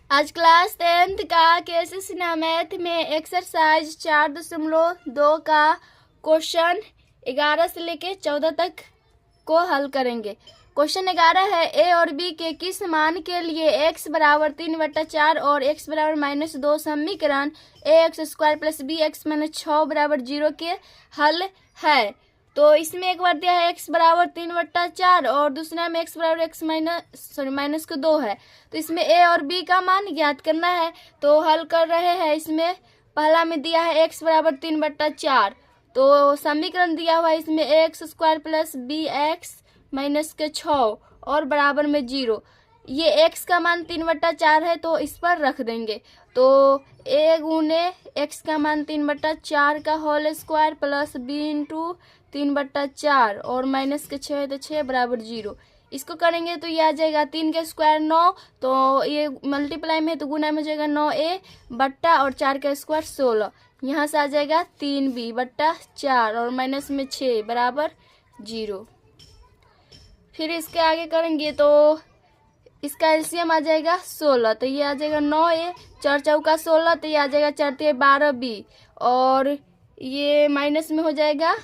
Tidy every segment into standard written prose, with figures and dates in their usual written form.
आज class 10th का KCC math में एक्सरसाइज 4.2 का क्वेश्चन 11 से लेके 14 तक को हल करेंगे। क्वेश्चन 11 है, ए और बी के किस मान के लिए x बराबर 3/4 और x बराबर -2 समीकरण ax² प्लस bx - 6 बराबर 0 के हल है। तो इसमें एक बार दिया है x बराबर 3/4 और दूसरा में x बराबर -2 है। तो इसमें a और b का मान ज्ञात करना है। तो हल कर रहे हैं। इसमें पहला में दिया है x बराबर 3/4, तो समीकरण दिया हुआ है इसमें ax² प्लस bx - 6 और बराबर में 0। ये x का मान 3/4 है तो इस पर रख देंगे। तो a गुने x का मान 3/4 का whole square plus b into 3/4 और -6 है तो 6 बराबर 0। इसको करेंगे तो ये आ जाएगा 3 का स्क्वायर 9, तो ये मल्टीप्लाई में तो गुना में हो जाएगा 9a बट्टा और 4 का स्क्वायर 16। यहाँ से आ जाएगा 3b बट्टा 4 और माइनस में 6 बराबर 0। फिर इसके आगे करेंगे तो इसका एलसीएम आ जाएगा 16, तो ये आ जाएगा 9a 4 चौका 16, तो ये आ जाएगा 4 3 12b और ये माइनस में हो जाएगा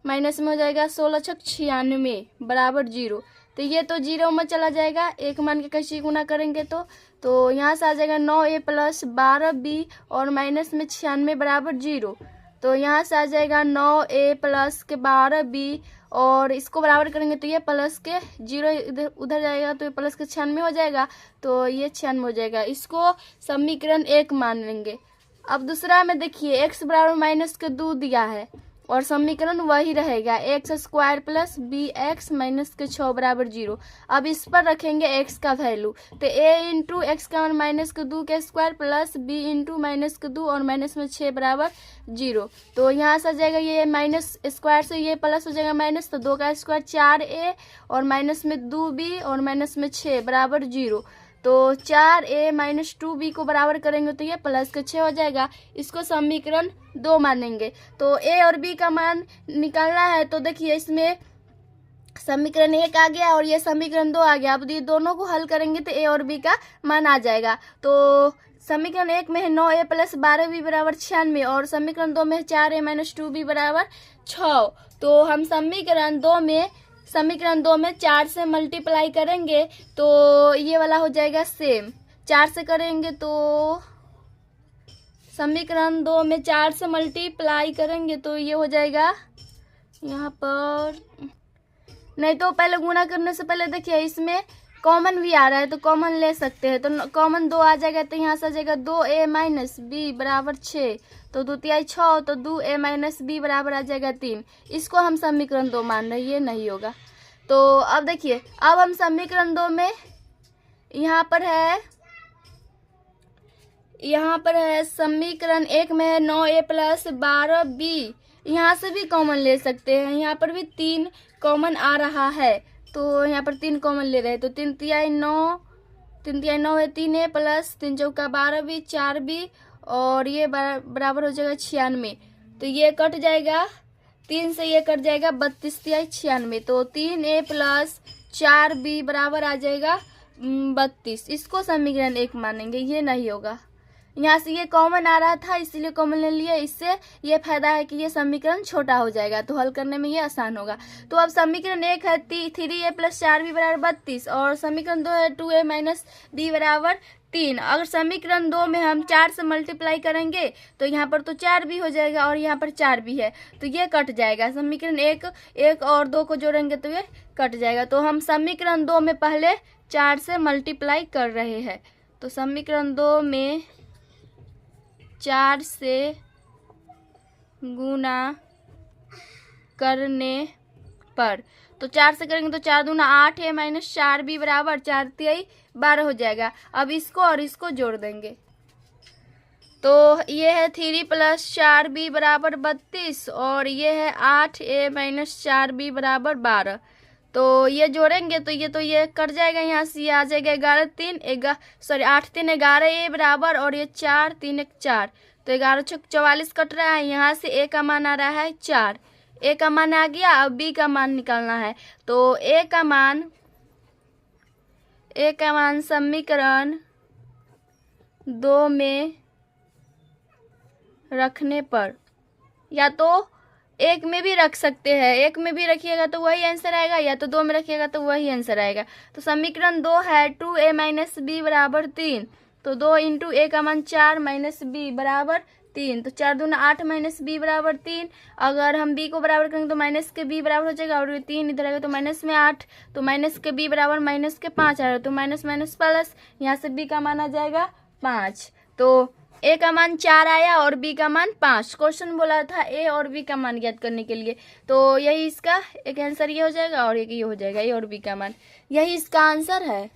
16 छक 96 बराबर 0। तो ये तो 0 में चला जाएगा, एक मान के कैसे गुना करेंगे तो यहाँ से आ जाएगा 9a प्लस 12b और माइनस में 96 बराबर 0। तो यहाँ से आ जाएगा 9a प्लस के 12b और इसको बराबर करेंगे तो ये प्लस के 0 उधर जाएगा तो ये प्लस के 96 हो जाएगा, तो ये 96 हो जाएगा। इसको समीकरण 1 मान लेंगे। अब दूसरा में देखिए x बराबर -2 दिया है और समीकरण वही रहेगा x² प्लस bx - 6 बराबर 0। अब इस पर रखेंगे x का वैल्यू, तो a इंटू एक्स का मान -2 के स्क्वायर प्लस b इंटू -2 और माइनस में 6 बराबर 0। तो यहाँ से आ जाएगा ये माइनस स्क्वायर से ये प्लस हो जाएगा माइनस, तो 2 का स्क्वायर 4a और माइनस में 2b और माइनस में 6 बराबर 0। तो 4a - 2b को बराबर करेंगे तो ये प्लस के 6 हो जाएगा। इसको समीकरण 2 मानेंगे। तो a और b का मान निकालना है, तो देखिए इसमें समीकरण 1 आ गया और ये समीकरण 2 आ गया। अब ये दोनों को हल करेंगे तो a और b का मान आ जाएगा। तो समीकरण 1 में है 9a प्लस 12b बराबर 96 और समीकरण 2 में है 4a - 2b बराबर 6। तो हम समीकरण 2 में 4 से मल्टीप्लाई करेंगे तो ये वाला हो जाएगा सेम। 4 से करेंगे तो समीकरण 2 में 4 से मल्टीप्लाई करेंगे तो ये हो जाएगा यहाँ पर, नहीं तो पहले गुना करने से पहले देखिए इसमें कॉमन भी आ रहा है तो कॉमन ले सकते हैं। तो कॉमन 2 आ जाएगा तो यहाँ से आ जाएगा 2a - b बराबर 6, तो 2 तिहाई 6, तो 2a - b बराबर आ जाएगा 3। इसको हम समीकरण 2 मान रहे हैं, ये नहीं होगा। तो अब देखिए, अब हम समीकरण 2 में यहाँ पर है समीकरण 1 में है 9a प्लस 12b, यहाँ से भी कॉमन ले सकते हैं। यहाँ पर भी 3 कॉमन आ रहा है तो यहाँ पर 3 कॉमन ले रहे हैं, तो 3 तिहाई 9 है 3a प्लस 3 चौका 12b 4b और ये बराबर हो जाएगा 96। तो ये कट जाएगा, 3 से ये कट जाएगा 32 तिहाई 96, तो 3a प्लस 4b बराबर आ जाएगा 32। इसको समीकरण 1 मानेंगे, ये नहीं होगा। यहाँ से ये कॉमन आ रहा था इसलिए कॉमन ले लिया। इससे ये फायदा है कि ये समीकरण छोटा हो जाएगा तो हल करने में ये आसान होगा। तो अब समीकरण 1 है 3a प्लस 4b बराबर 32 और समीकरण 2 है 2a माइनस b बराबर 3। अगर समीकरण 2 में हम 4 से मल्टीप्लाई करेंगे तो यहाँ पर तो 4b हो जाएगा और यहाँ पर 4b है तो ये कट जाएगा। समीकरण 1 और 2 को जोड़ेंगे तो ये कट जाएगा। तो हम समीकरण 2 में पहले 4 से मल्टीप्लाई कर रहे हैं। तो समीकरण 2 में 4 से गुना करने पर, तो 4 से करेंगे तो 4 दूना 8 है माइनस 4b बराबर 4 तिहाई 12 हो जाएगा। अब इसको और इसको जोड़ देंगे तो ये है 3 प्लस 4b बराबर 32 और ये है 8a माइनस 4b बराबर 12। तो ये जोड़ेंगे तो ये कट जाएगा। यहाँ से ये आ जाएगा 8 3 11a बराबर और ये 4 3 1 4, तो 11 छक 44 कट रहा है। यहाँ से a का मान आ रहा है 4, a का मान आ गया। अब b का मान निकालना है तो a का मान समीकरण 2 में रखने पर, या तो 1 में भी रख सकते हैं, 1 में भी रखिएगा तो वही आंसर आएगा, या तो 2 में रखिएगा तो वही आंसर आएगा। तो समीकरण 2 है 2a माइनस बी बराबर 3। तो 2 इंटू a का मान 4 माइनस बी बराबर 3। तो 4 दूना 8 माइनस बी बराबर 3। अगर हम b को बराबर करेंगे तो माइनस के b बराबर हो जाएगा, और 3 इधर आएगा तो माइनस में 8, तो माइनस के b बराबर माइनस के 5 आएगा, तो माइनस माइनस प्लस, यहाँ से b का मान आ जाएगा 5। तो a का मान 4 आया और b का मान 5। क्वेश्चन बोला था a और b का मान ज्ञात करने के लिए, तो यही इसका एक आंसर ये हो जाएगा और एक ये हो जाएगा, a और b का मान, यही इसका आंसर है।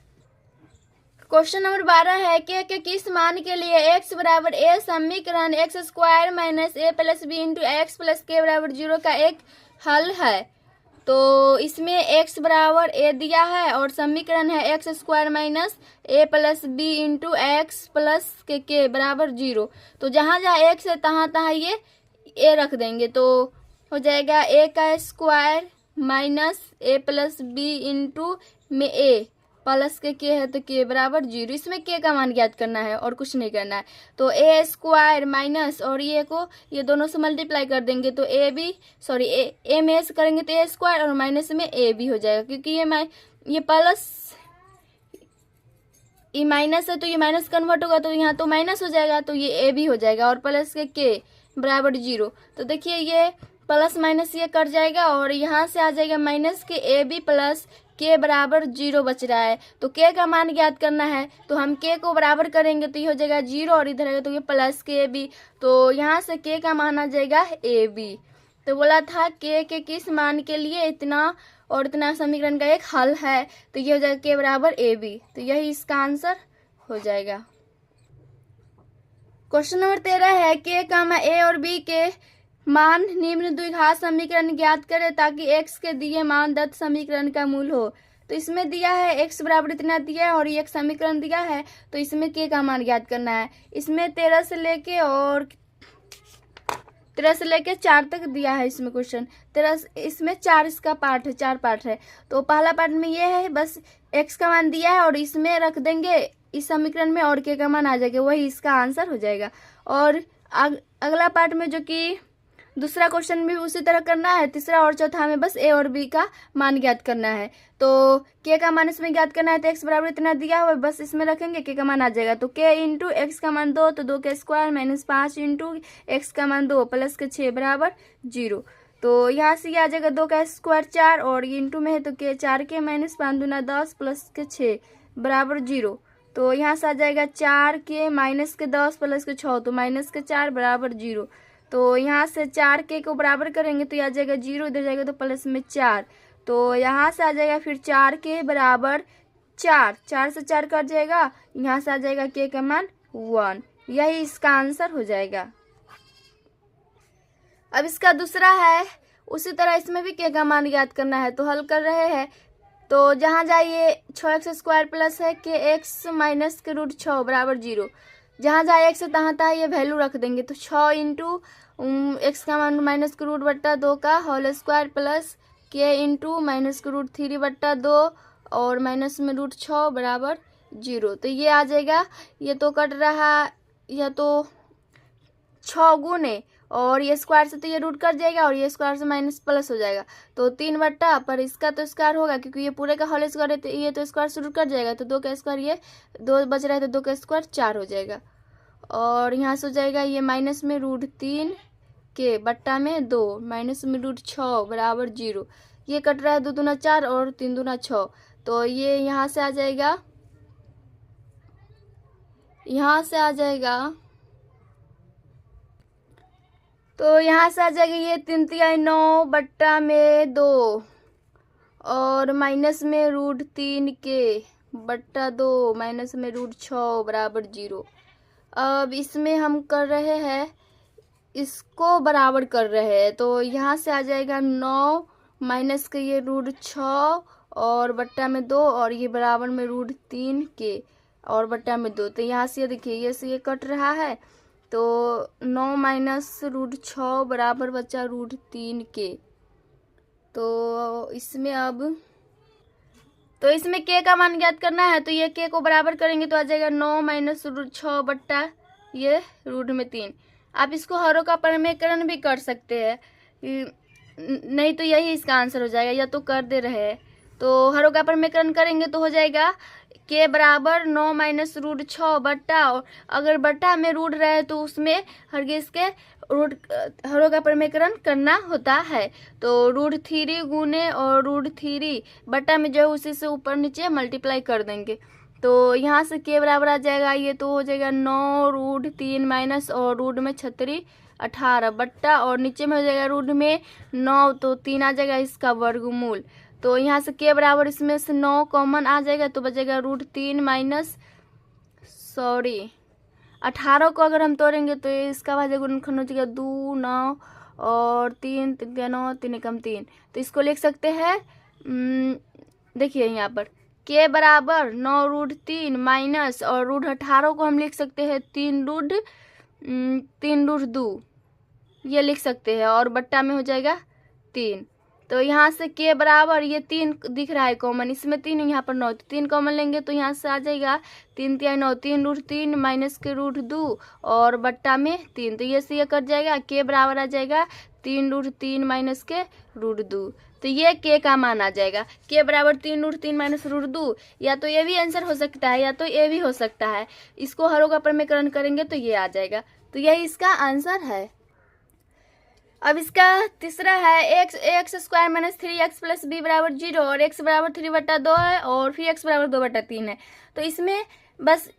क्वेश्चन नंबर 12 है कि किस मान के लिए x बराबर a समीकरण x square minus a plus b into x plus के बराबर 0 का एक हल है। तो इसमें x बराबर a दिया है और समीकरण है x square minus a plus b into x plus के बराबर 0। तो जहाँ जहाँ x है तहाँ तहाँ ये a रख देंगे, तो हो जाएगा a का square minus a plus b into में a प्लस के है तो के बराबर 0। इसमें के का मान ज्ञात करना है और कुछ नहीं करना है। तो ए स्क्वायर माइनस और ये को ये दोनों से मल्टीप्लाई कर देंगे तो ए में ए से करेंगे तो ए स्क्वायर और माइनस में ए भी हो जाएगा, क्योंकि ये प्लस ये माइनस है तो ये माइनस कन्वर्ट होगा तो यहाँ तो माइनस हो जाएगा, तो ये ए भी हो जाएगा और प्लस के बराबर 0। तो देखिए ये प्लस माइनस ये कट जाएगा और यहाँ से आ जाएगा माइनस के ए बी प्लस के बराबर 0 बच रहा है। तो के का मान ज्ञात करना है, तो हम के को बराबर करेंगे तो ये हो जाएगा 0 और इधर आएगा तो ये प्लस के बी, तो यहाँ से के का मान आ जाएगा ए बी। तो बोला था के किस मान के लिए इतना और इतना समीकरण का एक हल है, तो ये हो जाएगा के बराबर ए बी, तो यही इसका आंसर हो जाएगा। क्वेश्चन नंबर 13 है के कामा ए और बी के मान निम्न द्विघात समीकरण ज्ञात करें ताकि x के दिए मान दत्त समीकरण का मूल हो। तो इसमें दिया है x बराबर इतना दिया है और ये एक समीकरण दिया है, तो इसमें k का मान ज्ञात करना है। इसमें 13 से लेके 4 तक दिया है इसमें क्वेश्चन। 13 इसमें 4 इसका पार्ट है, 4 पार्ट है। तो पहला पार्ट में ये है बस x का मान दिया है और इसमें रख देंगे इस समीकरण में और k का मान आ जाएगा, वही इसका आंसर हो जाएगा। और अगला पार्ट में जो कि दूसरा क्वेश्चन भी उसी तरह करना है, तीसरा और चौथा में बस ए और बी का मान ज्ञात करना है। तो के का मान इसमें ज्ञात करना है, तो एक्स बराबर इतना दिया हुआ बस इसमें रखेंगे के का मान आ जाएगा। तो के इंटू एक्स का मान 2 तो 2 के स्क्वायर माइनस 5 इंटू एक्स का मान 2 प्लस के 6 बराबर 0। तो यहाँ से ये आ जाएगा 2 का स्क्वायर 4 और ये इंटू में है तो के 4 के माइनस 5 दूना 10 प्लस के 6 बराबर 0। तो यहाँ से आ जाएगा 4 के माइनस के 10 प्लस के 6 तो माइनस के 4 बराबर 0। तो यहाँ से 4 के को बराबर करेंगे तो आ जाएगा 0, इधर जाएगा तो प्लस में 4, तो यहाँ से आ जाएगा फिर 4 के बराबर 4, 4 से 4 कट जाएगा, यहाँ से आ जाएगा के का मान 1, यही इसका आंसर हो जाएगा। अब इसका दूसरा है उसी तरह इसमें भी के का मान ज्ञात करना है, तो हल कर रहे हैं। तो जहाँ जाइए 6x स्क्वायर प्लस है के एक्स माइनस के रूट 6 बराबर 0, जहाँ जहाँ x है तहाँ तहाँ ये वैल्यू रख देंगे। तो 6 इंटू एक्स का मान माइनस के रूट बट्टा 2 का होल स्क्वायर प्लस के इंटू माइनस के रूट 3 बट्टा 2 और माइनस में रूट 6 बराबर 0। तो ये आ जाएगा, ये तो कट रहा, यह तो 6 गुने और ये स्क्वायर से तो ये रूट कट जाएगा और ये स्क्वायर से माइनस प्लस हो जाएगा, तो 3 बट्टा पर इसका तो स्क्वायर होगा क्योंकि ये पूरे का होल स्क्वायर है, तो ये तो स्क्वायर से रूट कट जाएगा, तो 2 का स्क्वायर ये 2 बच रहा है तो 2 का स्क्वायर 4 हो जाएगा। और यहाँ से हो जाएगा ये माइनस में रूट 3 के बट्टा में 2 माइनस में रूट 6 बराबर 0, ये कट रहा है 2 दूना 4 और 3 दूना 6, तो ये यहाँ से आ जाएगा, तो यहाँ से आ जाएगा ये 3 तिहाई 9 बट्टा में 2 और माइनस में रूट 3 के बट्टा 2 माइनस में रूट 6 बराबर 0। अब इसमें हम कर रहे हैं, इसको बराबर कर रहे हैं, तो यहाँ से आ जाएगा 9 माइनस के ये रूट 6 और बट्टा में 2 और ये बराबर में रूट 3 के और बट्टा में 2, तो यहाँ से देखिए ये से ये कट रहा है, तो 9 माइनस रूट 6 बराबर बचा रूट 3 के। तो इसमें अब तो इसमें के का मान ज्ञात करना है, तो ये के को बराबर करेंगे तो आ जाएगा 9 माइनस रूट 6 बट्टा ये रूट में 3। आप इसको हरों का प्रमेयकरण भी कर सकते हैं, नहीं तो यही इसका आंसर हो जाएगा, या तो कर दे रहे हैं। तो हरों का प्रमेयकरण करेंगे तो हो जाएगा के बराबर 9 माइनस रूट 6 बट्टा, अगर बट्टा में रूट रहे तो उसमें हरगिज के रूट हरों का प्रमेयकरण करना होता है। तो रूट 3 गुने और रूट 3 बट्टा में जो है उसी से ऊपर नीचे मल्टीप्लाई कर देंगे। तो यहाँ से के बराबर आ जाएगा, ये तो हो जाएगा 9 रूट 3 माइनस और रूट में 36 18 बट्टा, और नीचे में हो जाएगा रूट में 9, तो 3 आ जाएगा इसका वर्गमूल। तो यहाँ से के बराबर इसमें से 9 कॉमन आ जाएगा, तो बचेगा रूट 3 माइनस 18 को अगर हम तोड़ेंगे तो इसका भाज्य गुणनखंड हो जाएगा 2 9 और 3 3 9 3 कम 3। तो इसको लिख सकते हैं, देखिए यहाँ पर के बराबर 9 रूट 3 माइनस और रूट 18 को हम लिख सकते हैं 3 रूट 2, ये लिख सकते हैं, और बट्टा में हो जाएगा 3। तो यहाँ से के बराबर ये 3 दिख रहा है कॉमन, इसमें 3 यहाँ पर 9, तो 3 कॉमन लेंगे तो यहाँ से आ जाएगा 3 3 9 3 रूट 3 माइनस के रूट 2 और बट्टा में 3। तो ये से ये कट जाएगा, के बराबर आ जाएगा 3 रूट 3 माइनस के रूट 2। तो ये के का मान आ जाएगा, के बराबर 3 रूट 3 माइनस रूट 2। या तो ये भी आंसर हो सकता है या तो ये भी हो सकता है। इसको हरों का प्रमेयकरण करेंगे तो ये आ जाएगा, तो यही इसका आंसर है। अब इसका तीसरा है x square minus 3x plus b बराबर 0 और x बराबर 3 बट्टा 2 है और फिर x बराबर 2 बट्टा 3 है। तो इसमें बस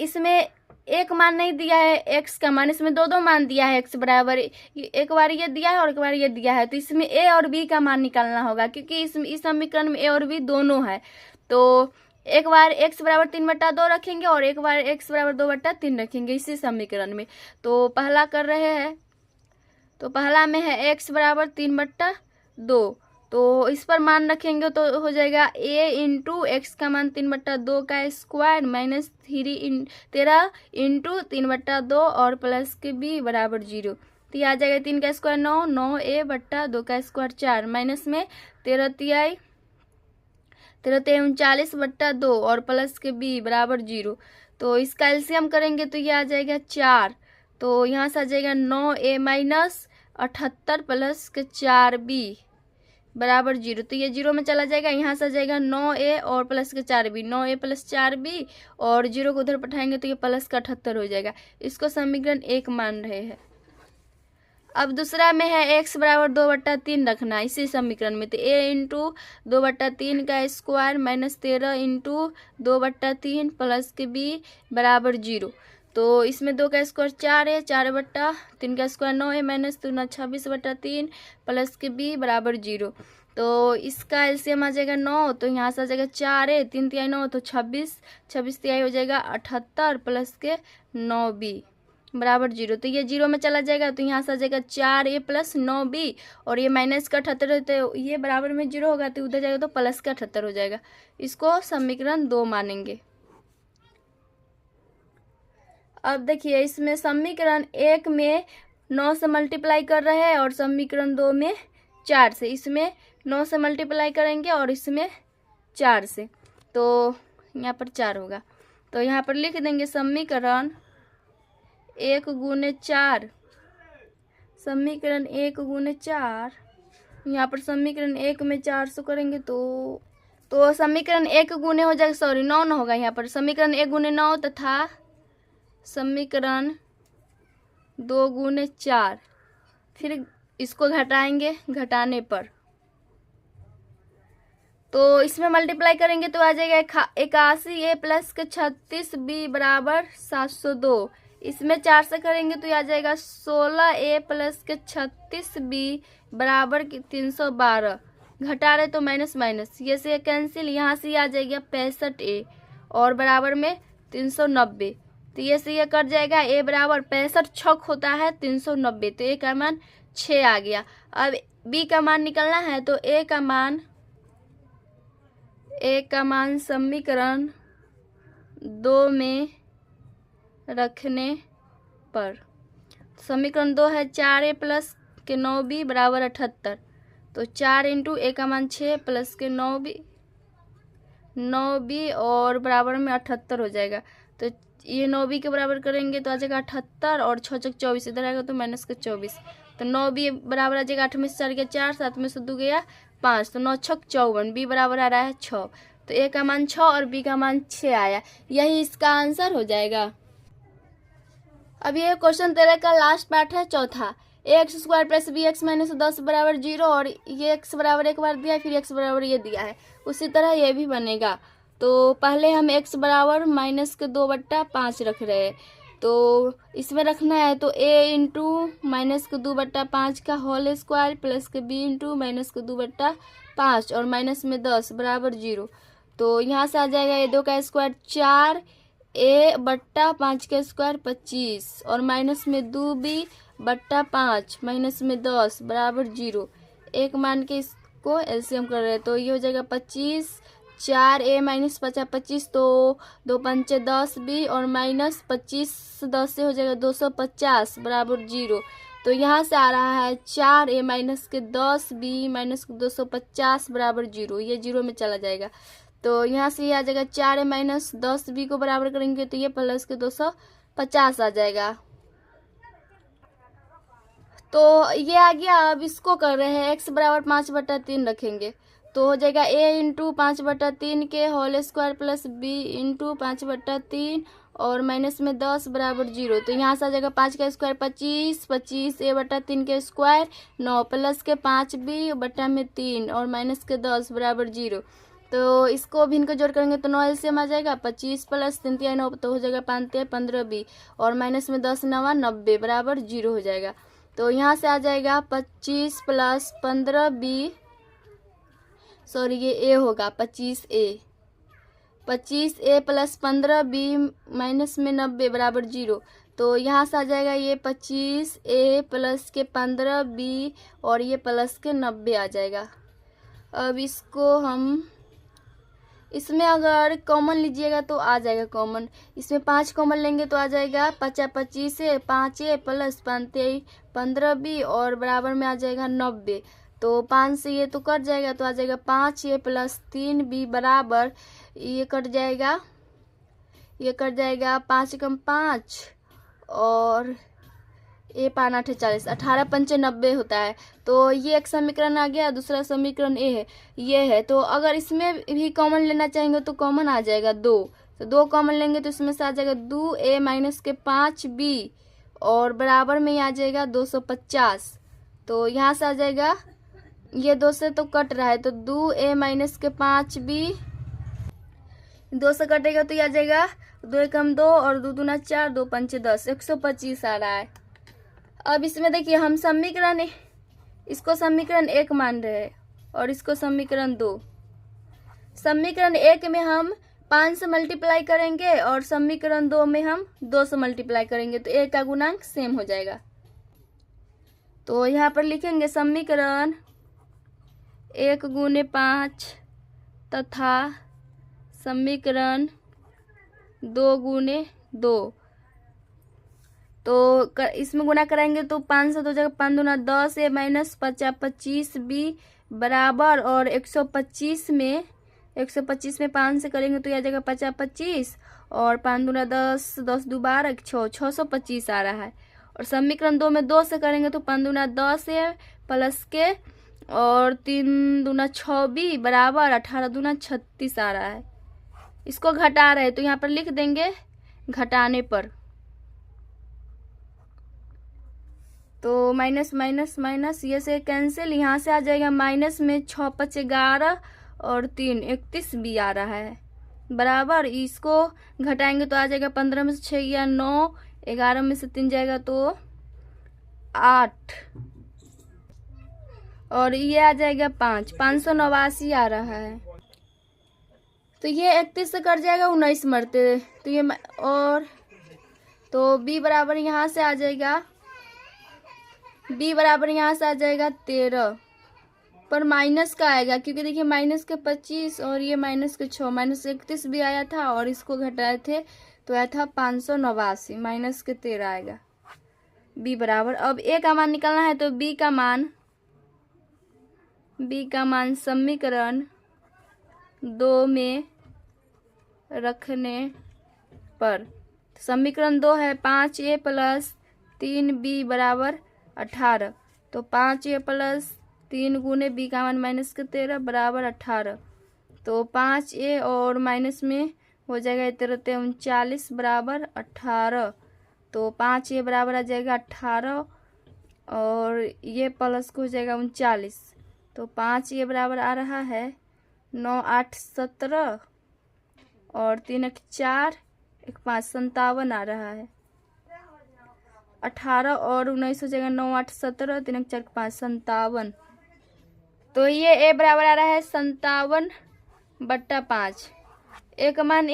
इसमें एक मान नहीं दिया है x का मान, इसमें दो मान दिया है x बराबर, एक बार ये दिया है और एक बार ये दिया है। तो इसमें a और b का मान निकालना होगा, क्योंकि इस समीकरण में a और b दोनों है। तो एक बार x बराबर 3 बट्टा 2 रखेंगे और एक बार x बराबर 2 बट्टा 3 रखेंगे इसी समीकरण में। तो पहला कर रहे हैं, तो पहला में है x बराबर 3 बट्टा 2, तो इस पर मान रखेंगे तो हो जाएगा a इंटू एक्स का मान 3 बट्टा 2 का स्क्वायर माइनस 13 इंटू 3 बट्टा 2 और प्लस के b बराबर 0। तो ये आ जाएगा 3 का स्क्वायर 9 9 a बट्टा 2 का स्क्वायर 4 माइनस में 13 3 39 बट्टा 2 और प्लस के b बराबर 0। तो इसका एलसीएम करेंगे तो ये आ जाएगा 4। तो यहाँ से आ जाएगा 9a माइनस 78 प्लस के 4b बराबर 0। तो ये 0 में चला जाएगा, यहाँ से आ जाएगा 9a और प्लस के 4b, 9a प्लस 4b और 0 को उधर पठाएंगे तो ये प्लस का 78 हो जाएगा। इसको समीकरण 1 मान रहे हैं। अब दूसरा में है x बराबर 2 बट्टा 3 रखना इसी समीकरण में, तो a इंटू 2 बट्टा 3 का स्क्वायर माइनस 13 इंटू 2 बट्टा 3 प्लस के b बराबर 0। तो इसमें 2 का स्क्वायर 4 है, 4 बट्टा 3 का स्क्वायर 9 है माइनस 2 26 बट्टा 3 प्लस के b बराबर 0। तो इसका एलसीएम आ जाएगा 9, तो यहाँ से आ जाएगा 4 है 3 3 9 तो 26 26 3 हो जाएगा 78 प्लस के 9b बराबर 0। तो ये 0 में चला जाएगा, तो यहाँ से आ जाएगा 4a प्लस 9b और ये माइनस का 78 तो ये बराबर में 0 होगा तो उधर जाएगा तो प्लस का 78 हो जाएगा। इसको समीकरण 2 मानेंगे। अब देखिए इसमें समीकरण 1 में 9 से मल्टीप्लाई कर रहे हैं और समीकरण 2 में 4 से। इसमें 9 से मल्टीप्लाई करेंगे और इसमें 4 से, तो यहाँ पर 4 होगा। तो यहाँ पर लिख देंगे समीकरण 1 गुने 4, समीकरण 1 गुने 4। यहाँ पर समीकरण 1 में 400 करेंगे तो समीकरण 1 गुने हो जाएगा, सॉरी 9 न होगा यहाँ पर, समीकरण 1 गुने 9 तथा समीकरण 2 गुने 4। फिर इसको घटाएंगे, घटाने पर तो इसमें मल्टीप्लाई करेंगे तो आ जाएगा 81a प्लस के 36b बराबर 702। इसमें 4 से करेंगे तो आ जाएगा 16a प्लस के 36b बराबर 312। घटा रहे तो माइनस माइनस, ये से कैंसिल, यहाँ से आ जाएगा 65a और बराबर में 390। तो ये से ये कट जाएगा, a बराबर 65 छक होता है 390, तो a का मान 6 आ गया। अब b का मान निकलना है, तो a का मान समीकरण 2 में रखने पर, समीकरण 2 है 4a प्लस के 9b बराबर 78। तो 4 इंटू a का मान 6 प्लस के 9b 9b और बराबर में 78 हो जाएगा। तो ये 9b के बराबर करेंगे तो आ जाएगा 78 और 6 चौक 24, इधर आएगा तो माइनस का 24। तो 9b बराबर आ जाएगा 8 में से 4 गया 4, 7 में से 2 गया 5, तो 9 छक 54, b बराबर आ रहा है 6। तो a का मान 6 और b का मान 6 आया, यही इसका आंसर हो जाएगा। अब ये क्वेश्चन 13 का लास्ट पार्ट है, चौथा। X square plus b x minus 10 बराबर 0, और ये एक्स बराबर एक बार दिया है, फिर एक्स बराबर ये दिया है, उसी तरह ये भी बनेगा। तो पहले हम एक्स बराबर माइनस के 2/5 रख रहे हैं, तो इसमें रखना है तो a इंटू माइनस के 2/5 का होल स्क्वायर प्लस के b इंटू माइनस के 2/5 और माइनस में 10 बराबर 0। तो यहाँ से आ जाएगा ये 2 का स्क्वायर 4, a/5 का स्क्वायर 25 और माइनस में 2b/5 माइनस में 10 बराबर 0। एक मान के इसको एलसीएम कर रहे हैं, तो ये हो जाएगा 25, 4a माइनस 50 25, तो 2 पंचे 10b और माइनस 25 10 से हो जाएगा 250 बराबर 0। तो यहाँ से आ रहा है 4a माइनस के 10b माइनस के 250 बराबर 0, ये 0 में चला जाएगा। तो यहाँ से ये आ जाएगा 4a माइनस 10b को बराबर करेंगे तो ये प्लस के 250 आ जाएगा। तो ये आ गया। अब इसको कर रहे हैं x बराबर 5/3 रखेंगे, तो हो जाएगा a इंटू 5/3 के whole square plus b into 5/3 और माइनस में 10 बराबर 0। तो यहाँ से आ जाएगा 5 का स्क्वायर 25, 25 a/3 के स्क्वायर 9 प्लस के 5b/3 और माइनस के 10 बराबर 0। तो इसको भी इनको जोड़ करेंगे तो 9 एलसीएम आ जाएगा, 25 प्लस 3 3 9 तो हो जाएगा 5 3 15b और माइनस में 10 9 90 बराबर 0 हो जाएगा। तो यहाँ से आ जाएगा 25 प्लस 15b, सॉरी ये a होगा 25a, 25a plus 15b minus में 90 बराबर 0। तो यहाँ से आ जाएगा ये 25a प्लस के 15b और ये प्लस के 90 आ जाएगा। अब इसको हम इसमें अगर कॉमन लीजिएगा तो आ जाएगा कॉमन, इसमें 5 कॉमन लेंगे तो आ जाएगा 50 25 5a प्लस 5 15b और बराबर में आ जाएगा 90। तो 5 से ये तो कट जाएगा तो आ जाएगा 5a प्लस 3b बराबर, ये कट जाएगा, ये कट जाएगा 5 कम 5 और ए 5 8 40, 18 पंचे 90 होता है। तो ये एक समीकरण आ गया। दूसरा समीकरण ए है, ये है। तो अगर इसमें भी कॉमन लेना चाहेंगे तो कॉमन आ जाएगा 2, तो 2 कॉमन लेंगे तो इसमें से आ जाएगा 2a माइनस के 5b और बराबर में आ जाएगा 250। तो यहाँ से आ जाएगा, ये 2 से तो कट रहा है तो 2a माइनस के 5b 2 से कटेगा तो ये आ जाएगा 2 एकम 2 और 2 दूना 4 2 पंचे 10, 125 आ रहा है। अब इसमें देखिए हम समीकरण, इसको समीकरण 1 मान रहे हैं और इसको समीकरण 2। समीकरण 1 में हम 5 से मल्टीप्लाई करेंगे और समीकरण 2 में हम 2 से मल्टीप्लाई करेंगे, तो a का गुणांक सेम हो जाएगा। तो यहाँ पर लिखेंगे समीकरण 1 गुने 5 तथा समीकरण 2 गुने 2। तो इसमें गुना कराएंगे तो 5 से 2 जगह 5 दूना 10 a माइनस 50 25b बराबर, और 125 में 5 से करेंगे तो यह आ जाएगा 50 25 और 5 दूना 10 10 दो 12 6 625 आ रहा है। और समीकरण 2 में 2 से करेंगे तो 5 दूना 10 है प्लस के और 3 दूना 6b बराबर 18 दूना 36 आ रहा है। इसको घटा रहे तो यहाँ पर लिख देंगे घटाने पर, तो माइनस माइनस माइनस ये से कैंसिल, यहाँ से आ जाएगा माइनस में 6 5 11 और 3 31 भी आ रहा है बराबर। इसको घटाएंगे तो आ जाएगा 15 में से 6 या 9, 11 में से 3 जाएगा तो 8 और ये आ जाएगा 5, 589 आ रहा है। तो ये 31 से कट जाएगा 19 मरते, तो ये और तो b बराबर यहाँ से आ जाएगा, b बराबर यहाँ से आ जाएगा 13, पर माइनस का आएगा क्योंकि देखिए माइनस के 25 और ये माइनस के 6, माइनस 31 भी आया था और इसको घटाए थे तो आया था 589, माइनस के 13 आएगा b बराबर। अब a का मान निकालना है तो b का मान समीकरण 2 में रखने पर समीकरण 2 है 5a प्लस 3b बराबर 18। तो 5a प्लस 3 गुने b का मान माइनस के 13 बराबर 18। तो 5a और माइनस में हो जाएगा 13 39 बराबर 18। तो 5a बराबर आ जाएगा 18 और ये प्लस को हो जाएगा 39। तो 5a बराबर आ रहा है 9 8 17 और 3 1 4 1 5 57 आ रहा है। 18 और 19 हो जाएगा 9 8 17 3 1 4 5 57। तो ये ए बराबर आ रहा है 57/5। ए का मान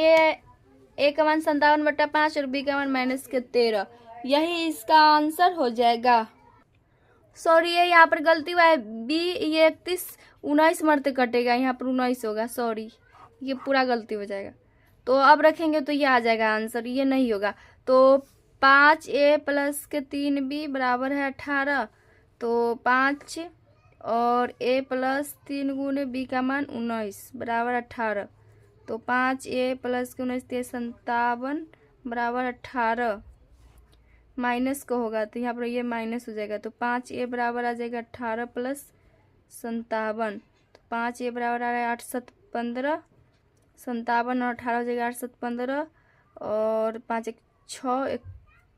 57/5 और बी का मान माइनस के 13। यही इसका आंसर हो जाएगा। सॉरी ये यहाँ पर गलती हुआ है, बी ये 31 19 मरते कटेगा, यहाँ पर 19 होगा, सॉरी ये पूरा गलती हो जाएगा। तो अब रखेंगे तो ये आ जाएगा आंसर, ये नहीं होगा। तो 5a प्लस के 3b बराबर है 18। तो 5 और a प्लस 3 गुने b का मान 19 बराबर 18। तो 5a प्लस के 19 57 बराबर 18 माइनस को होगा तो यहाँ पर ये माइनस हो जाएगा। तो 5a बराबर आ जाएगा 18 प्लस 57। तो 5a बराबर आ रहा है 8 7 15, 57 और 18 हो जाएगा 8 7 15 और 5 1 6 1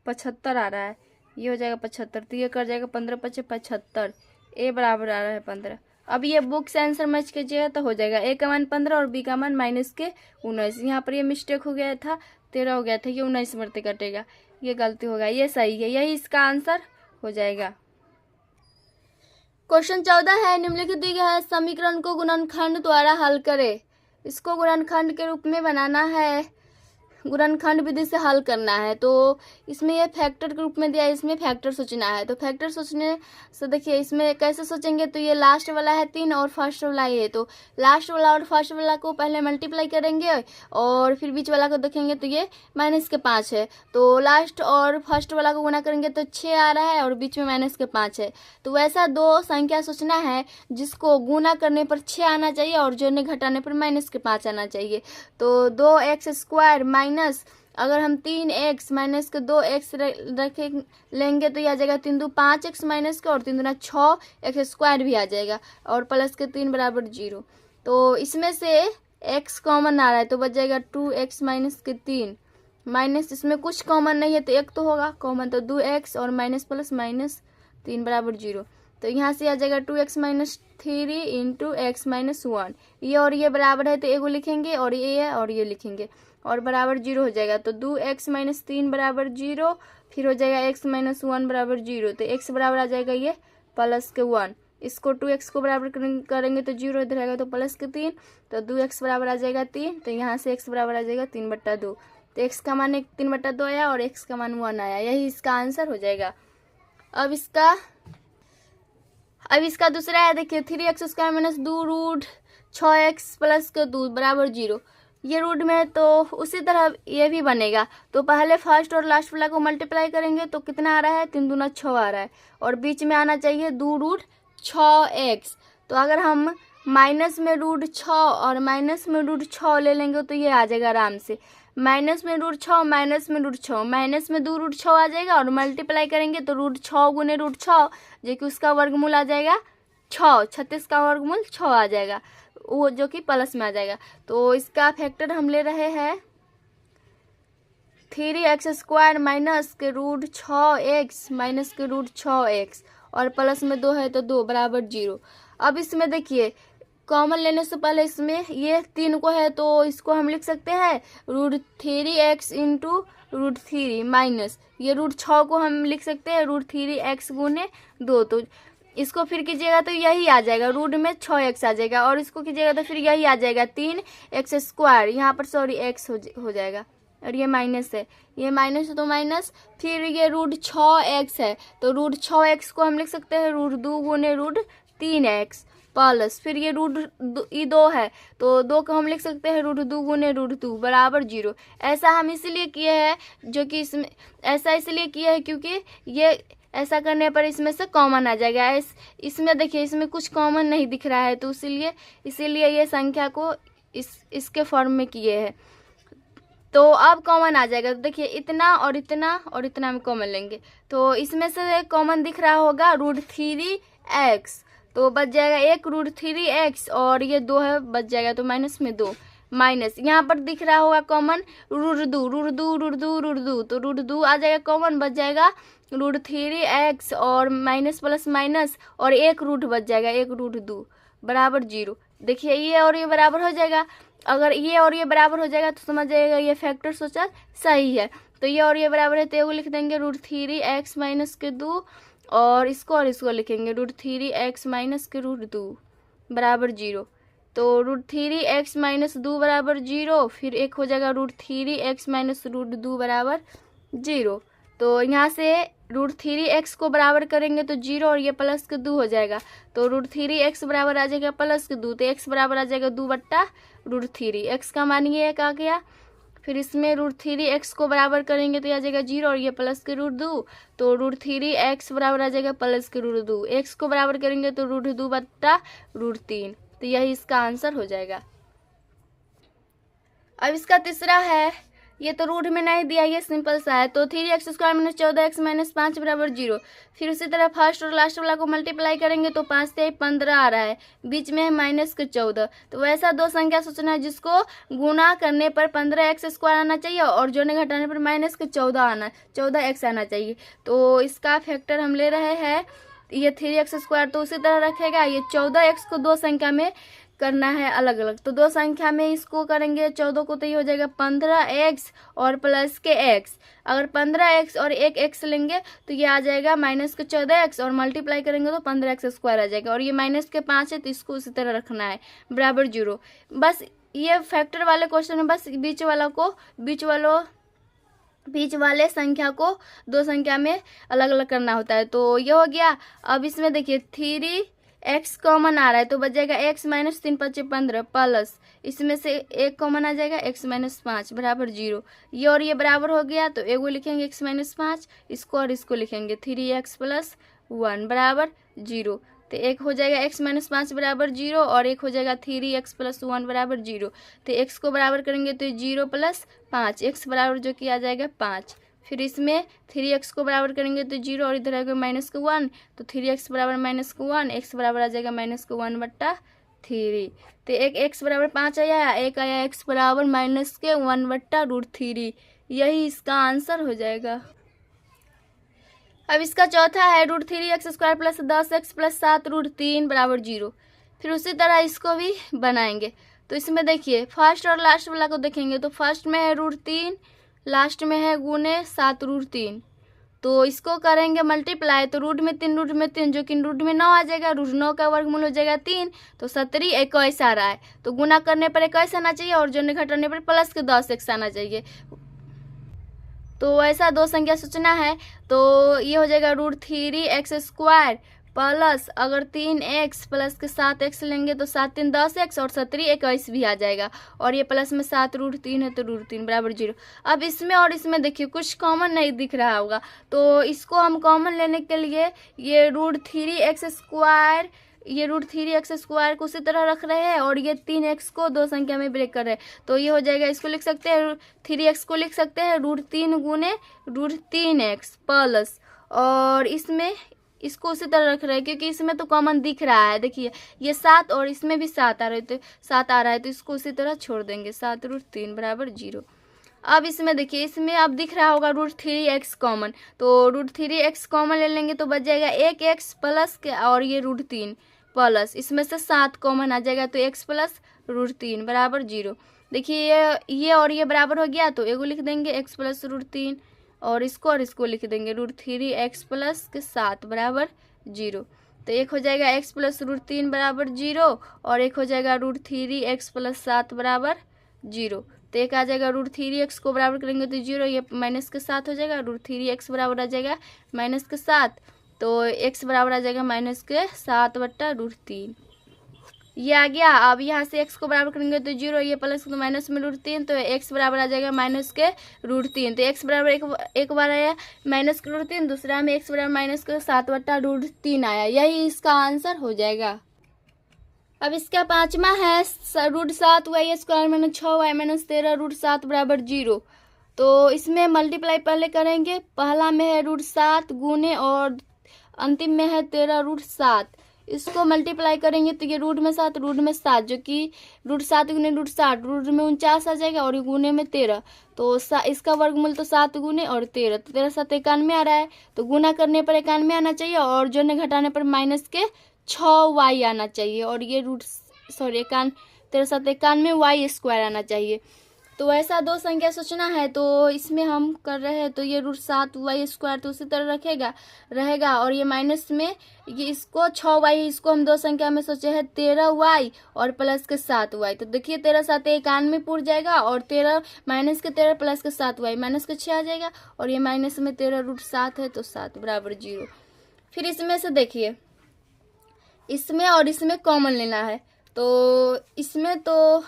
75 आ रहा है, ये हो जाएगा 75। तो ये कर जाएगा 15 5 75। ए बराबर आ रहा है 15। अब ये बुक से आंसर मैच कीजिएगा तो हो जाएगा ए का मान 15 और बी का मान माइनस के 19। यहाँ पर ये मिस्टेक हो गया था, 13 हो गया था, ये 19 मरते कटेगा, ये गलती होगा, ये सही है, यही इसका आंसर हो जाएगा। क्वेश्चन 14 है, निम्नलिखित दी गया है समीकरण को गुणनखंड द्वारा हल करें। इसको गुणनखंड के रूप में बनाना है, गुणनखंड विधि से हल करना है। तो इसमें ये फैक्टर के रूप में दिया है, इसमें फैक्टर सोचना है। तो फैक्टर सोचने से देखिए इसमें कैसे सोचेंगे, तो ये लास्ट वाला है 3 और फर्स्ट वाला ये, तो लास्ट वाला और फर्स्ट वाला को पहले मल्टीप्लाई करेंगे और फिर बीच वाला को देखेंगे तो ये माइनस के 5 है। तो लास्ट और फर्स्ट वाला को गुणा करेंगे तो 6 आ रहा है और बीच में माइनस के 5 है। तो वैसा दो संख्या सोचना है जिसको गुणा करने पर 6 आना चाहिए और जोड़ने घटाने पर माइनस के 5 आना चाहिए। तो 2x² माइनस, अगर हम 3x माइनस के 2x रखे लेंगे तो यह आ जाएगा 3 2 5x माइनस के और 3 दूना 6x² भी आ जाएगा और प्लस के 3 बराबर 0। तो इसमें से x कॉमन आ रहा है तो बच जाएगा 2x माइनस के 3 माइनस, इसमें कुछ कॉमन नहीं है तो एक तो होगा कॉमन, तो 2x और माइनस प्लस माइनस 3 बराबर 0। तो यहाँ से आ जाएगा 2x minus 3 into x minus 1। ये और ये बराबर है तो एगो लिखेंगे और ये है और ये लिखेंगे और बराबर 0 हो जाएगा। तो 2x माइनस 3 बराबर 0, फिर हो जाएगा x माइनस 1 बराबर 0। तो x बराबर आ जाएगा ये प्लस के 1। इसको 2x को बराबर करेंगे तो 0 इधर आएगा तो प्लस के 3। तो 2x बराबर आ जाएगा 3। तो यहाँ से x बराबर आ जाएगा 3/2। तो x का मान 3/2 आया और x का मान 1 आया, यही इसका आंसर हो जाएगा। अब इसका दूसरा है, देखिए 3x² minus 2 root 6x plus के 2 बराबर 0। ये रूट में तो उसी तरह ये भी बनेगा। तो पहले फर्स्ट और लास्ट वाला को मल्टीप्लाई करेंगे तो कितना आ रहा है 3 दूना 6 आ रहा है और बीच में आना चाहिए 2 रूट 6x। तो अगर हम माइनस में रूट 6 और माइनस में रूट 6 ले लेंगे तो ये आ जाएगा आराम से, माइनस में रूट 6 माइनस में रूट 6, माइनस में 2 रूट 6 आ जाएगा और मल्टीप्लाई करेंगे तो रूट 6 गुने रूट 6 जो कि उसका वर्गमूल आ जाएगा 6, 36 का वर्गमूल 6 आ जाएगा, वो जो कि प्लस में आ जाएगा। तो इसका फैक्टर हम ले रहे हैं 3x² माइनस के रूट 6x माइनस के रूट 6x और प्लस में 2 है तो 2 बराबर 0। अब इसमें देखिए कॉमन लेने से पहले इसमें ये 3 को है तो इसको हम लिख सकते हैं root 3x into root 3 minus ये रूट 6 को हम लिख सकते हैं रूट 3x गुने 2। तो इसको फिर कीजिएगा तो यही आ जाएगा, रूट में 6x आ जाएगा और इसको कीजिएगा तो फिर यही आ जाएगा 3x², यहाँ पर सॉरी x हो जाएगा और ये माइनस है, ये माइनस है तो माइनस, फिर ये रूट 6x है तो रूट 6x को हम लिख सकते हैं रूट 2 गुने रूट 3x प्लस, फिर ये रूट 2 है तो 2 को हम लिख सकते हैं रूट 2 गुने रूट 2 बराबर 0। ऐसा हम इसीलिए किए हैं जो कि इसमें ऐसा इसलिए किया है क्योंकि ये ऐसा करने पर इसमें से कॉमन आ जाएगा। इसमें देखिए इसमें कुछ कॉमन नहीं दिख रहा है तो इसीलिए ये संख्या को इसके फॉर्म में किए हैं। तो अब कॉमन आ जाएगा। तो देखिए इतना और इतना और इतना में कॉमन लेंगे तो इसमें से कॉमन दिख रहा होगा √3x, तो बच जाएगा एक √3x और ये 2 है बच जाएगा तो माइनस में 2 माइनस यहाँ पर दिख रहा होगा कॉमन √2 तो √2 आ जाएगा कॉमन, बच जाएगा √3x और माइनस प्लस माइनस और एक रूट बच जाएगा एक √2 बराबर 0। देखिए ये और ये बराबर हो जाएगा, अगर ये और ये बराबर हो जाएगा तो समझ जाएगा ये फैक्टर सोचा सही है। तो ये और ये बराबर है तो ये लिख देंगे √3x माइनस के 2 और इसको लिखेंगे √3x माइनस के √2 बराबर 0। तो √3x माइनस 2 बराबर 0, फिर एक हो जाएगा √3x माइनस √2 बराबर 0। तो यहाँ से √3x को बराबर करेंगे तो 0 और ये प्लस के 2 हो जाएगा तो √3x बराबर आ जाएगा प्लस के 2, तो x बराबर आ जाएगा 2/√3। x का मान ये एक आ गया, फिर इसमें √3x को बराबर करेंगे तो आ जाएगा 0 और ये प्लस के √2, तो √3x बराबर आ जाएगा प्लस के √2। x को बराबर करेंगे तो √2/√3, तो यही इसका आंसर हो जाएगा। अब इसका तीसरा है, ये तो रूट में नहीं दिया, ये सिंपल सा है। तो 3x² - 14x - 5 बराबर 0। फिर उसी तरह फर्स्ट और लास्ट वाला को मल्टीप्लाई करेंगे तो 5 से 15 आ रहा है, बीच में है -14। तो वैसा दो संख्या सोचना है जिसको गुना करने पर 15x² आना चाहिए और जोड़ने घटाने पर -14x आना चाहिए। तो इसका फैक्टर हम ले रहे हैं ये 3x², तो उसी तरह रखेगा। ये 14x को दो संख्या में करना है अलग अलग, तो दो संख्या में इसको करेंगे 14 को तो ये हो जाएगा 15x और प्लस के x। अगर 15x और एक x लेंगे तो ये आ जाएगा -14x और मल्टीप्लाई करेंगे तो 15x² आ जाएगा और ये -5 है तो इसको उसी तरह रखना है बराबर 0। बस ये फैक्टर वाले क्वेश्चन में बस बीच वाले संख्या को दो संख्या में अलग अलग करना होता है। तो ये हो गया। अब इसमें देखिए 3x कॉमन आ रहा है तो बच जाएगा x - 3 × 5 = 15 प्लस इसमें से एक कॉमन आ जाएगा x - 5 बराबर 0। ये और ये बराबर हो गया तो एगो लिखेंगे x - 5, इसको और इसको लिखेंगे 3x + 1 बराबर 0। तो एक हो जाएगा x - 5 बराबर 0 और एक हो जाएगा 3x + 1 बराबर 0। तो x को बराबर करेंगे तो 0 + 5, x बराबर जो कि आ जाएगा 5। फिर इसमें 3x को बराबर करेंगे तो 0 और इधर आएगा -1, तो 3x बराबर -1, x बराबर आ जाएगा -1/3। तो एक x बराबर 5 आया, एक आया x बराबर -1/√3। यही इसका आंसर हो जाएगा। अब इसका चौथा है √3x² + 10x + 7√3 बराबर 0। फिर उसी तरह इसको भी बनाएंगे। तो इसमें देखिए फर्स्ट और लास्ट वाला को देखेंगे तो फर्स्ट में है √3, लास्ट में है गुने 7√3। तो इसको करेंगे मल्टीप्लाई तो रूट में 3 जो कि रूट में 9 आ जाएगा, √9 का वर्गमूल हो जाएगा 3, तो 17 21 आ रहा है। तो गुना करने पर 21 आना चाहिए और जोड़ने घटाने पर प्लस के 10x आना चाहिए। तो ऐसा दो संख्या सोचना है। तो ये हो जाएगा √3x² प्लस अगर 3x प्लस के 7x लेंगे तो 7 × 3 = 10x और 17 21 भी आ जाएगा और ये प्लस में 7√3 है तो √3 बराबर 0। अब इसमें और इसमें देखिए कुछ कॉमन नहीं दिख रहा होगा तो इसको हम कॉमन लेने के लिए ये √3x² को उसी तरह रख रहे हैं और ये 3x को दो संख्या में ब्रेक कर रहे हैं। तो ये हो जाएगा, इसको लिख सकते हैं 3x को लिख सकते हैं √3 गुने √3x प्लस, और इसमें इसको उसी तरह रख रहे हैं क्योंकि इसमें तो कॉमन दिख रहा है। देखिए ये 7 और इसमें भी 7 आ रहा है तो 7 आ रहा है तो इसको उसी तरह छोड़ देंगे 7√3 बराबर 0। अब इसमें देखिए इसमें अब दिख रहा होगा √3x कॉमन, तो √3x कॉमन ले लेंगे तो बच जाएगा एक x प्लस के और ये √3 प्लस इसमें से 7 कॉमन आ जाएगा तो x प्लस √3 बराबर 0। देखिए ये और ये बराबर हो गया तो एगो लिख देंगे x प्लस √3 और इसको लिख देंगे √3x प्लस के 7 बराबर 0। तो एक हो जाएगा x प्लस √3 बराबर 0 और एक हो जाएगा √3x प्लस 7 बराबर 0। तो एक आ जाएगा √3x को बराबर करेंगे तो 0, ये माइनस के 7 हो जाएगा, √3x बराबर आ जाएगा -7, तो x बराबर आ जाएगा -7/√3। ये आ गया। अब यहाँ से x को बराबर करेंगे तो 0, ये प्लस तो माइनस में √3, तो x बराबर आ जाएगा -√3। तो x बराबर एक बार आया -√3, दूसरा में x बराबर -7/√3 आया। यही इसका आंसर हो जाएगा। अब इसका पांचवा है √7y² माइनस 6y माइनस 13 √7 बराबर 0। तो इसमें मल्टीप्लाई पहले करेंगे। पहला में है √7 गुने और अंतिम में है 13 √7। इसको मल्टीप्लाई करेंगे तो ये रूट में 7 जो कि √7 गुने √7 रूट में 49 आ जाएगा और गुने में 13। तो इसका वर्गमूल तो 7 गुने और 13 तो 13 7 91 आ रहा है। तो गुना करने पर 91 आना चाहिए और जोड़ने घटाने पर माइनस के 6y आना चाहिए और ये 13 7 91 y² आना चाहिए। तो ऐसा दो संख्या सोचना है। तो इसमें हम कर रहे हैं तो ये √7y² तो उसी तरह रहेगा और ये माइनस में ये इसको 6y इसको हम दो संख्या में सोचे हैं 13y और प्लस के 7y। तो देखिए 13 7 91 पूर जाएगा और 13 माइनस के 13 प्लस के 7y माइनस के 6 आ जाएगा और ये माइनस में 13 √7 है तो 7 बराबर 0। फिर इसमें से देखिए इसमें और इसमें कॉमन लेना है। तो इसमें तो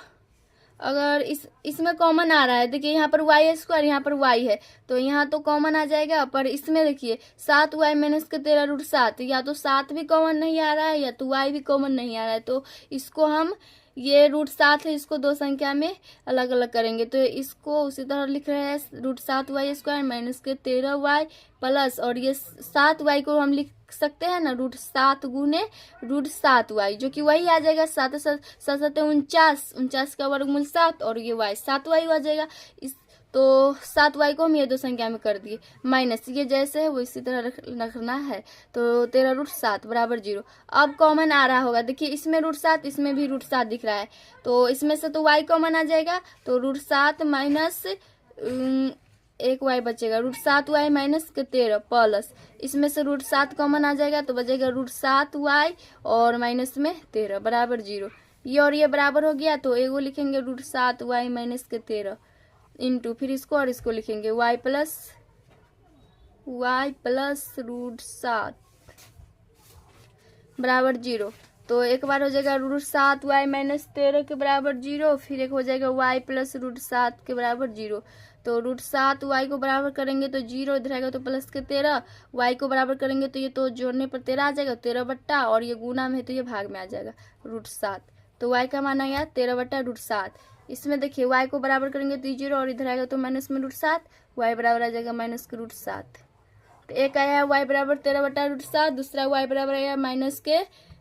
अगर इसमें कॉमन आ रहा है देखिए यहाँ पर y² यहाँ पर y है तो यहाँ तो कॉमन आ जाएगा। पर इसमें देखिए 7y माइनस के 13 √7 या तो 7 भी कॉमन नहीं आ रहा है या तो y भी कॉमन नहीं आ रहा है। तो इसको हम ये √7 है इसको दो संख्या में अलग अलग करेंगे। तो इसको उसी तरह लिख रहे हैं √7y² माइनस के 13y प्लस और ये 7y को हम लिख सकते हैं ना √7 गुने √7y जो कि वही आ जाएगा 7 7 49 का वर्गमूल 7 और ये y 7y आ जाएगा। तो 7y को हम ये दो संख्या में कर दिए माइनस ये जैसे है वो इसी तरह रखना है। तो 13 √7 बराबर 0। अब कॉमन आ रहा होगा देखिए इसमें √7 इसमें भी √7 दिख रहा है तो इसमें से तो y कॉमन आ जाएगा। तो √7 माइनस एक y बचेगा √7y माइनस के 13 प्लस इसमें से √7 कॉमन आ जाएगा तो बचेगा √7y और माइनस में 13 बराबर 0। ये और ये बराबर हो गया तो एगो लिखेंगे √7y माइनस के 13 इंटू फिर इसको और इसको लिखेंगे y प्लस √7 बराबर 0। तो एक बार हो जाएगा √7y माइनस 13 के बराबर 0 फिर एक हो जाएगा y प्लस √7 के बराबर 0। तो √7y को बराबर करेंगे तो 0 इधर आएगा तो प्लस के 13 y को बराबर करेंगे तो ये तो जोड़ने पर 13 आ जाएगा 13 बट्टा और ये गुना में है तो ये भाग में आ जाएगा √7। तो y का मान आ गया 13 बट्टा √7। इसमें देखिए y को बराबर करेंगे तो 0 और इधर आएगा तो माइनस में √7 y बराबर आ जाएगा माइनस के √7। तो एक आया है y बराबर 13 बट्टा √7 दूसरा y बराबर आया माइनस के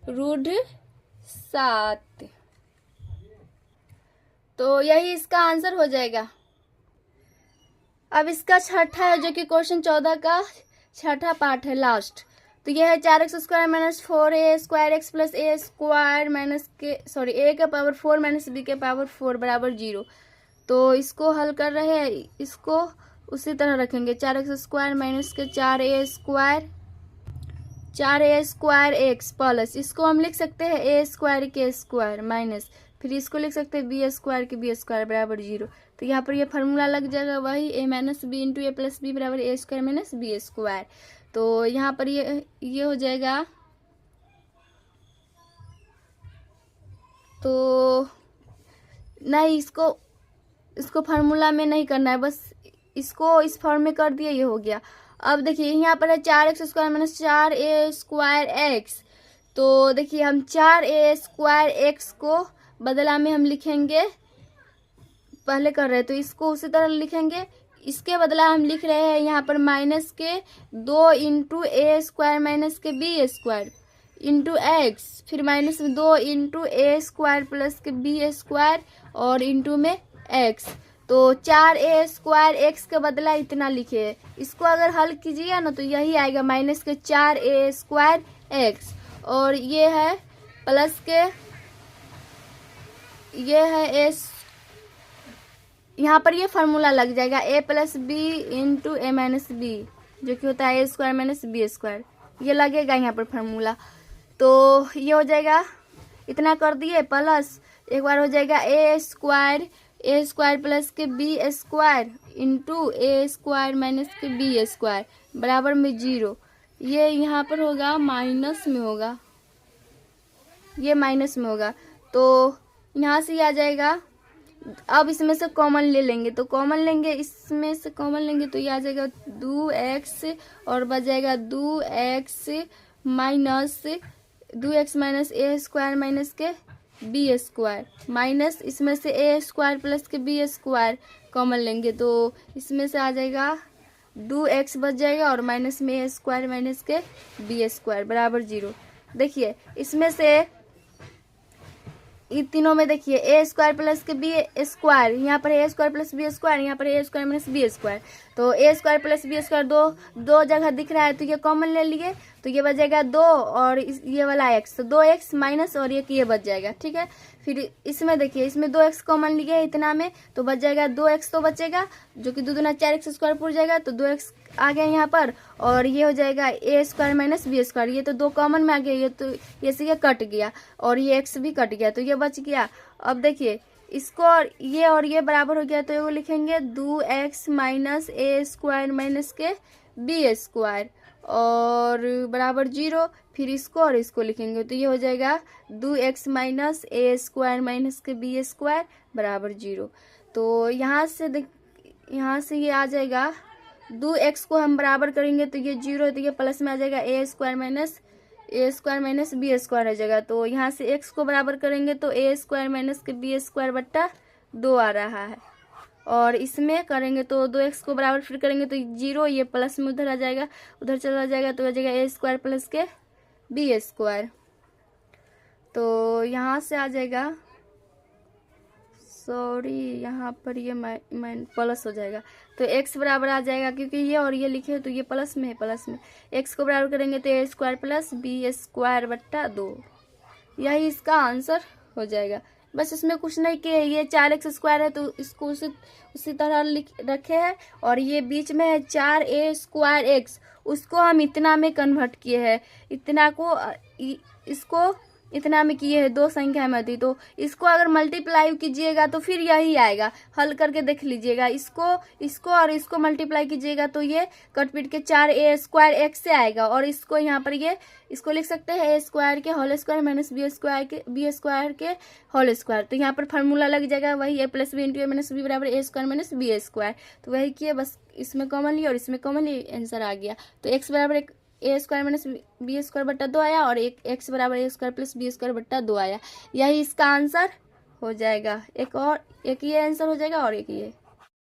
√7। तो यही इसका आंसर हो जाएगा। अब इसका छठा है जो कि क्वेश्चन 14 का छठा पार्ट है लास्ट। तो यह है 4x² minus 4a² x plus a² minus के a का पावर 4 माइनस b के पावर 4 बराबर 0। तो इसको हल कर रहे हैं इसको उसी तरह रखेंगे 4x² माइनस के 4a² x प्लस इसको हम लिख सकते हैं a² के स्क्वायर माइनस फिर इसको लिख सकते हैं b² के b² बराबर 0। तो यहाँ पर ये फार्मूला लग जाएगा वही a minus b into a plus b बराबर a² माइनस b²। तो यहाँ पर ये हो जाएगा। तो नहीं इसको फार्मूला में नहीं करना है बस इसको इस फॉर्म में कर दिया ये हो गया। अब देखिए यहाँ पर है 4x² माइनस 4a² x। तो देखिए हम 4a² x को बदला में हम लिखेंगे पहले कर रहे हैं तो इसको उसी तरह लिखेंगे। इसके बदला हम लिख रहे हैं यहाँ पर माइनस के 2 इंटू a² माइनस के b² इंटू x फिर माइनस में 2 इंटू a² प्लस के b² और इंटू में x। तो 4a² x के बदला इतना लिखे है। इसको अगर हल कीजिएगा ना तो यही आएगा माइनस के 4a² x और ये है प्लस के ये है s। यहाँ पर ये फार्मूला लग जाएगा a plus b into a minus b जो कि होता है a² माइनस b²। ये लगेगा यहाँ पर फार्मूला। तो ये हो जाएगा इतना कर दिए प्लस एक बार हो जाएगा a² प्लस के b² इंटू a² माइनस के b² बराबर में 0। ये यहाँ पर होगा माइनस में होगा ये माइनस में होगा। तो यहाँ से आ जाएगा। अब इसमें से कॉमन ले लेंगे तो कॉमन लेंगे इसमें से कॉमन लेंगे तो ये आ जाएगा 2x और बच जाएगा 2x माइनस a² माइनस के बी स्क्वायर माइनस इसमें से ए स्क्वायर प्लस के बी स्क्वायर कॉमन लेंगे तो इसमें से आ जाएगा 2x बच जाएगा और माइनस में ए स्क्वायर माइनस के बी स्क्वायर बराबर 0। देखिए इसमें से इन तीनों में देखिए ए स्क्वायर प्लस के बी स्क्वायर, यहाँ पर ए स्क्वायर प्लस बी स्क्वायर, यहाँ पर ए स्क्वायर माइनस बी स्क्वायर। तो ए स्क्वायर प्लस बी स्क्वायर दो जगह दिख रहा है तो ये कॉमन ले लिए तो ये बच जाएगा 2 और ये वाला x, तो 2x माइनस और ये बच जाएगा। ठीक है, फिर इसमें देखिए इसमें 2x कॉमन लिए इतना में तो बच जाएगा 2x तो बचेगा जो कि 2 दूना 4x स्क्वायर पूर जाएगा तो 2x आ गया यहाँ पर और ये हो जाएगा ए स्क्वायर माइनस बी स्क्वायर। ये तो 2 कॉमन में आ गया, ये तो ये से ये कट गया और ये x भी कट गया तो ये बच गया। अब देखिए इसको और ये बराबर हो गया तो ये लिखेंगे 2x माइनस ए स्क्वायर माइनस के बी स्क्वायर और बराबर 0। फिर इसको और इसको लिखेंगे तो ये हो जाएगा 2x माइनस ए स्क्वायर माइनस के बी स्क्वायर बराबर 0। तो यहाँ से ये आ जाएगा 2x को हम बराबर करेंगे तो ये 0 तो ये प्लस में आ जाएगा ए स्क्वायर माइनस बी स्क्वायर हो जाएगा। तो यहाँ से x को बराबर करेंगे तो ए स्क्वायर माइनस के बी स्क्वायर बट्टा 2 आ रहा है और इसमें करेंगे तो 2x को बराबर फिर करेंगे तो 0, ये प्लस में उधर आ जाएगा, उधर चला जाएगा तो आ जाएगा ए स्क्वायर प्लस के बी स्क्वायर। तो यहाँ से आ जाएगा, सॉरी यहाँ पर ये प्लस हो जाएगा तो x बराबर आ जाएगा क्योंकि ये और ये लिखे तो ये प्लस में है, प्लस में x को बराबर करेंगे तो ए स्क्वायर प्लस बी स्क्वायर बट्टा 2। यही इसका आंसर हो जाएगा। बस इसमें कुछ नहीं किए, ये 4x स्क्वायर है तो इसको उसी तरह लिख रखे हैं और ये बीच में है 4a स्क्वायर x, उसको हम इतना में कन्वर्ट किए हैं, इतना को इसको इतना में किए हैं 2 संख्या में थी तो इसको अगर मल्टीप्लाई कीजिएगा तो फिर यही आएगा। हल करके देख लीजिएगा, इसको और इसको मल्टीप्लाई कीजिएगा तो ये कट पीट के 4a स्क्वायर x से आएगा और इसको यहाँ पर ये इसको लिख सकते हैं ए स्क्वायर के whole square minus b square के होल स्क्वायर। तो यहाँ पर फार्मूला लग जाएगा वही a plus b into a minus b बराबर a square minus b square. तो वही किए, बस इसमें कॉमन लिया और इसमें कॉमन लिया, आंसर आ गया। तो x बराबर a square minus b square बट्टा 2 आया और एक x बराबर a square plus B square बट्टा 2 आया। यही इसका आंसर हो जाएगा। एक ये आंसर हो जाएगा और एक ये।